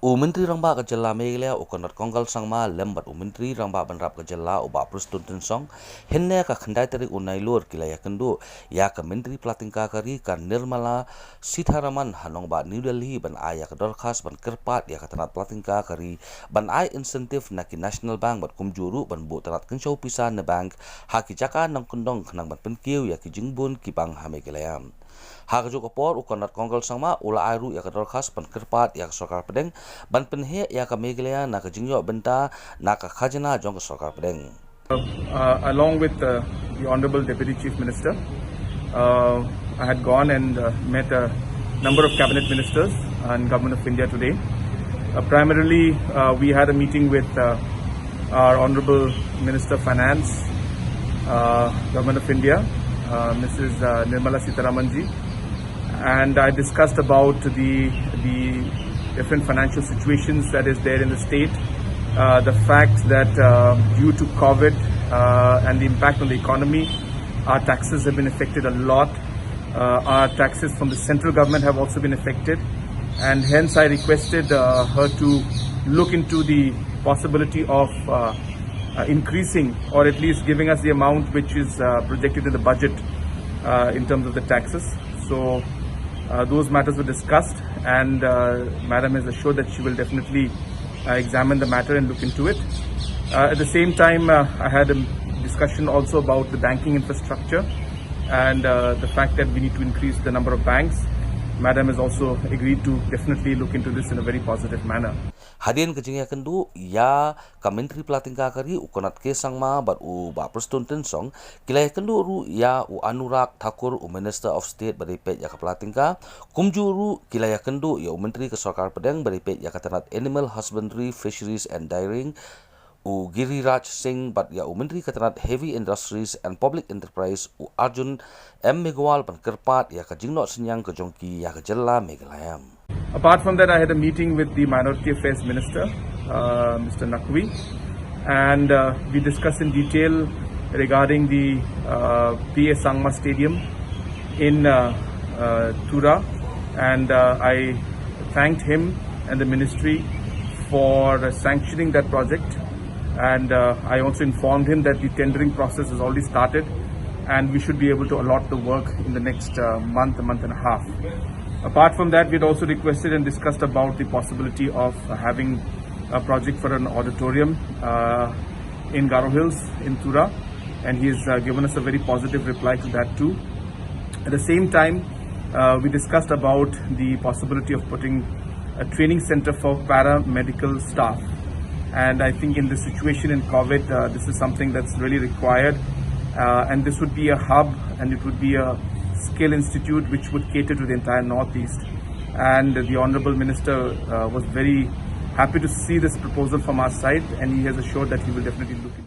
Menteri Rangba ke Jela Meghalaya ukonat konggal sangma lembat Menteri Rangba banrap ke Jela uba Prustun song henne ka khandai tari unai lur kilaya kendu ya ke Menteri Platingka kari kan Nirmala Sitharaman hanong ba New Delhi ban aya ke dorkas ban kerpat ya ke tanat Platingka kari ban ai insentif naki National Bank ban kumjuru ban bu tanat kensyau pisan ne bank haki jaka nang kundong kenang ban penkiu ya ki jingbun ki bang ha Meghalaya. Hak juga por ukonat konggal sangma ula airu ya ke dorkas ban kerpat ya ke Sorkar Pdeng ban penhe ya ke Meghalaya na ke Jingiarap Bynta na ke khajana jong ke Sorkar Pdeng. Along with the Honorable Deputy Chief Minister, I had gone and met a number of cabinet ministers and Government of India today. Primarily, we had a meeting with our Honorable Minister of Finance, Government of India, Mrs. Nirmala Sitharaman ji, and I discussed about the different financial situations that is there in the state, the fact that due to COVID and the impact on the economy, our taxes have been affected a lot. Our taxes from the central government have also been affected, and hence I requested her to look into the possibility of increasing or at least giving us the amount which is projected in the budget in terms of the taxes. So those matters were discussed, and Madam has assured that she will definitely examine the matter and look into it. At the same time, I had a discussion also about the banking infrastructure and the fact that we need to increase the number of banks. Madam has also agreed to definitely look into this in a very positive manner. Hadian kejengya kendu ya ka Menteri Platingka kari ukonat ke sangma bat u ba Prustun song kilaya kendu ru ya u Anurag Thakur u Minister of State beripet ya ka Platingka kumjuru kilaya kendu ya u Menteri ke Sorkar Pdeng beripet ya ka tanat Animal Husbandry, Fisheries and Dairying u Giriraj Singh bat ya u Menteri ke tanat Heavy Industries and Public Enterprise u Arjun M. Megwal ban kerpat ya ka jingnot senyang ke jongki ya ke Jela Meghalaya. Apart from that, I had a meeting with the Minority Affairs Minister, Mr. Naqvi, and we discussed in detail regarding the PA Sangma Stadium in Tura, and I thanked him and the ministry for sanctioning that project, and I also informed him that the tendering process has already started and we should be able to allot the work in the next month and a half. Apart from that, we had also requested and discussed about the possibility of having a project for an auditorium in Garo Hills in Tura, and he has given us a very positive reply to that too. At the same time, we discussed about the possibility of putting a training center for paramedical staff, and I think in the situation in COVID, this is something that's really required, and this would be a hub and it would be a skill institute which would cater to the entire Northeast. And the Honorable Minister was very happy to see this proposal from our side, and he has assured that he will definitely look into it.